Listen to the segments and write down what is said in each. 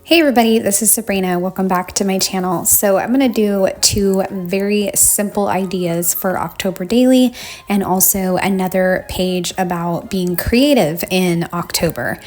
Hey everybody, this is Sabrina. Welcome back to my channel. So I'm going to do two very simple ideas for October Daily and also another page about being creative in October.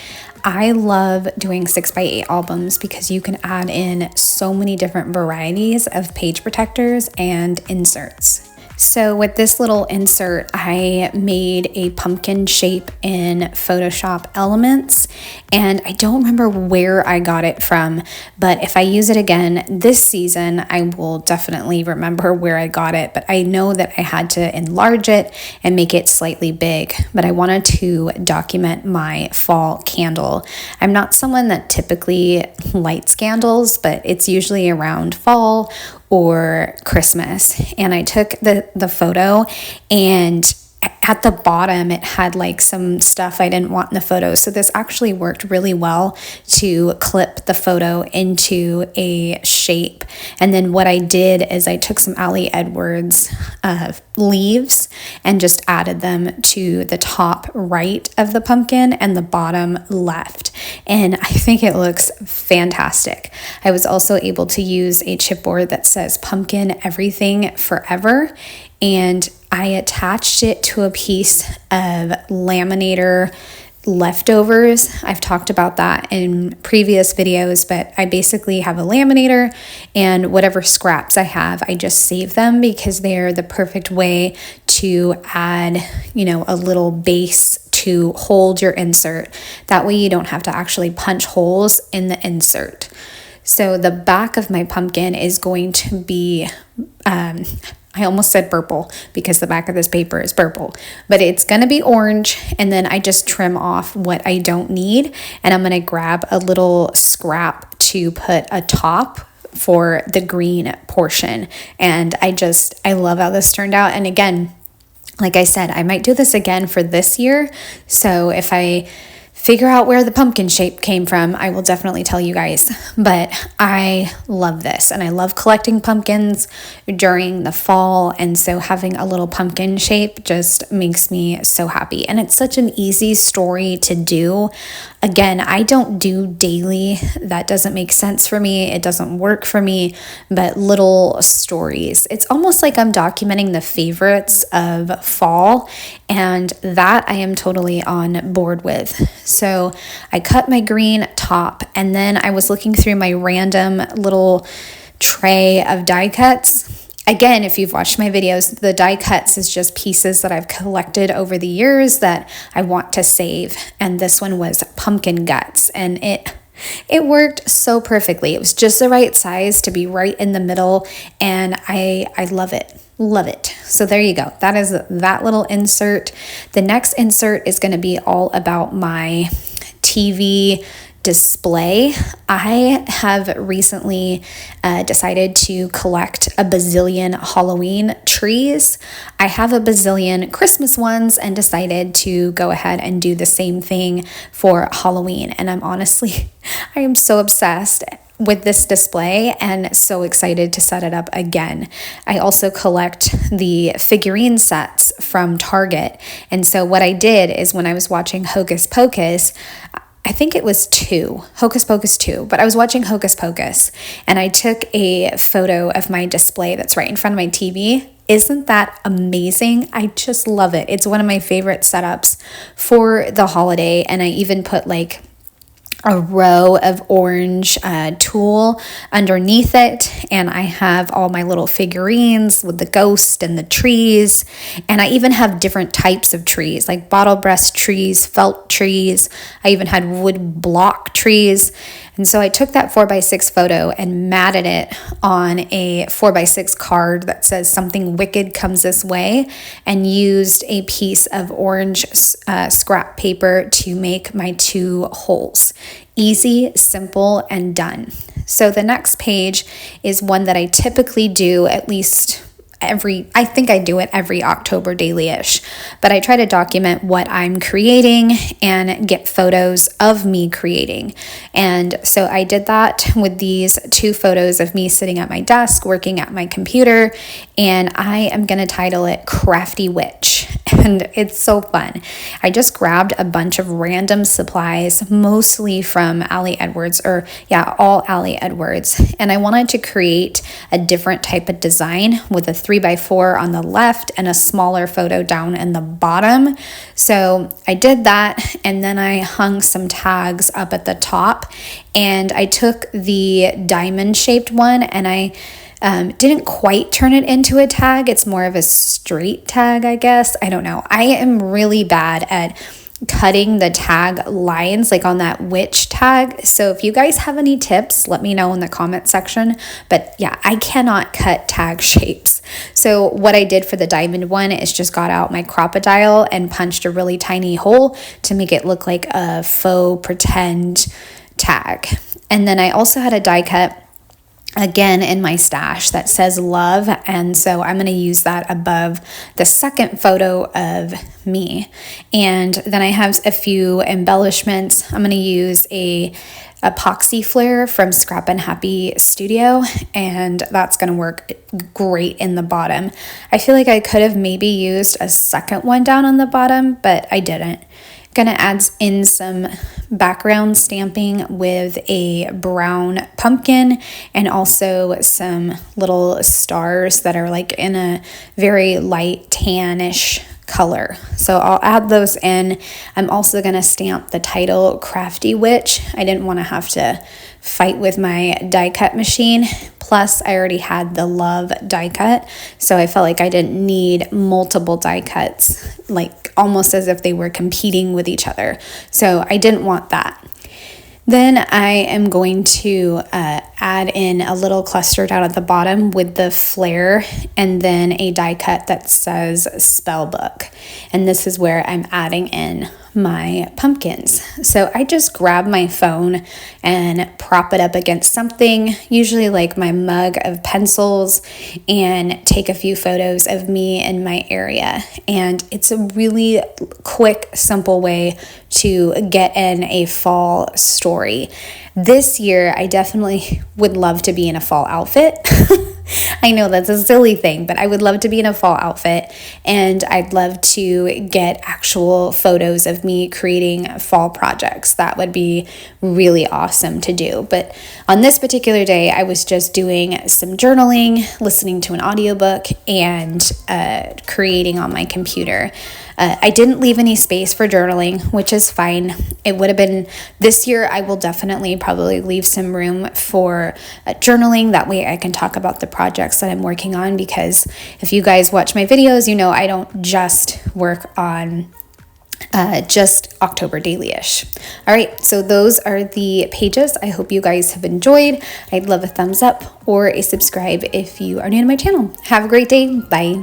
I love doing 6x8 albums because you can add in so many different varieties of page protectors and inserts. So with this little insert, I made a pumpkin shape in Photoshop Elements, and I don't remember where I got it from, but if I use it again this season, I will definitely remember where I got it, but I know that I had to enlarge it and make it slightly big, but I wanted to document my fall candle. I'm not someone that typically lights candles, but it's usually around fall or Christmas. And I took the photo, and at the bottom it had like some stuff I didn't want in the photo. So this actually worked really well to clip the photo into a shape. And then what I did is I took some Ali Edwards leaves and just added them to the top right of the pumpkin and the bottom left. And I think it looks fantastic. I was also able to use a chipboard that says pumpkin everything forever, and I attached it to a piece of laminator leftovers. I've talked about that in previous videos, but I basically have a laminator, and whatever scraps I have, I just save them because they're the perfect way to add, a little base to hold your insert. That way you don't have to actually punch holes in the insert. So the back of my pumpkin is going to be, I almost said purple because the back of this paper is purple, but it's going to be orange. And then I just trim off what I don't need. And I'm going to grab a little scrap to put a top for the green portion. And I love how this turned out. And again, like I said, I might do this again for this year. So if I figure out where the pumpkin shape came from, I will definitely tell you guys. But I love this, and I love collecting pumpkins during the fall, and so having a little pumpkin shape just makes me so happy. And it's such an easy story to do. Again, I don't do daily. That doesn't make sense for me. It doesn't work for me, but little stories. It's almost like I'm documenting the favorites of fall, and that I am totally on board with. So I cut my green top, and then I was looking through my random little tray of die cuts. Again, if you've watched my videos, the die cuts is just pieces that I've collected over the years that I want to save. And this one was pumpkin guts, and it worked so perfectly. It was just the right size to be right in the middle, and I love it. Love it. So there you go. That is that little insert. The next insert is going to be all about my TV display. I have recently decided to collect a bazillion Halloween trees. I have a bazillion Christmas ones and decided to go ahead and do the same thing for Halloween. And I am so obsessed with this display and so excited to set it up again. I also collect the figurine sets from Target. And so what I did is when I was watching Hocus Pocus, I think it was Hocus Pocus 2, but I was watching Hocus Pocus and I took a photo of my display that's right in front of my TV. Isn't that amazing? I just love it. It's one of my favorite setups for the holiday, and I even put like a row of orange tulle underneath it, and I have all my little figurines with the ghost and the trees, and I even have different types of trees like bottle breast trees, felt trees. I even had wood block trees. And so I took that 4x6 photo and matted it on a 4x6 card that says something wicked comes this way, and used a piece of orange scrap paper to make my two holes. Easy, simple, and done. So the next page is one that I typically do at least I think I do it every October daily-ish, but I try to document what I'm creating and get photos of me creating. And so I did that with these two photos of me sitting at my desk, working at my computer, and I am going to title it Crafty Witch. and it's so fun. I just grabbed a bunch of random supplies, mostly from Ali Edwards, or yeah, all Ali Edwards. And I wanted to create a different type of design with a 3x4 on the left and a smaller photo down in the bottom. So I did that, and then I hung some tags up at the top, and I took the diamond shaped one and I didn't quite turn it into a tag. It's more of a straight tag, I guess. I don't know. I am really bad at cutting the tag lines, like on that witch tag. So if you guys have any tips, let me know in the comment section. But yeah, I cannot cut tag shapes. So what I did for the diamond one is just got out my Crop-A-Dile and punched a really tiny hole to make it look like a faux pretend tag. And then I also had a die cut again in my stash that says love, and so I'm going to use that above the second photo of me. And then I have a few embellishments. I'm going to use a epoxy flare from Scrap and Happy Studio, and that's going to work great in the bottom. I feel like I could have maybe used a second one down on the bottom, but I didn't. Gonna add in some background stamping with a brown pumpkin and also some little stars that are like in a very light tannish color. So I'll add those in. I'm also gonna stamp the title Crafty Witch. I didn't want to have to fight with my die cut machine. Plus I already had the love die cut, so I felt like I didn't need multiple die cuts, like almost as if they were competing with each other. So I didn't want that. Then I am going to add in a little cluster down at the bottom with the flare, and then a die cut that says spell book. And this is where I'm adding in my pumpkins. So I just grab my phone and prop it up against something, usually like my mug of pencils, and take a few photos of me in my area. And it's a really quick, simple way to get in a fall story. This year, I definitely would love to be in a fall outfit. I know that's a silly thing, but I would love to be in a fall outfit, and I'd love to get actual photos of me creating fall projects. That would be really awesome to do. But on this particular day, I was just doing some journaling, listening to an audiobook, and creating on my computer. I didn't leave any space for journaling, which is fine. It would have been this year. I will definitely probably leave some room for journaling. That way I can talk about the projects that I'm working on, because if you guys watch my videos, you know I don't just work on just October daily-ish. All right, so those are the pages. I hope you guys have enjoyed. I'd love a thumbs up or a subscribe if you are new to my channel. Have a great day. Bye.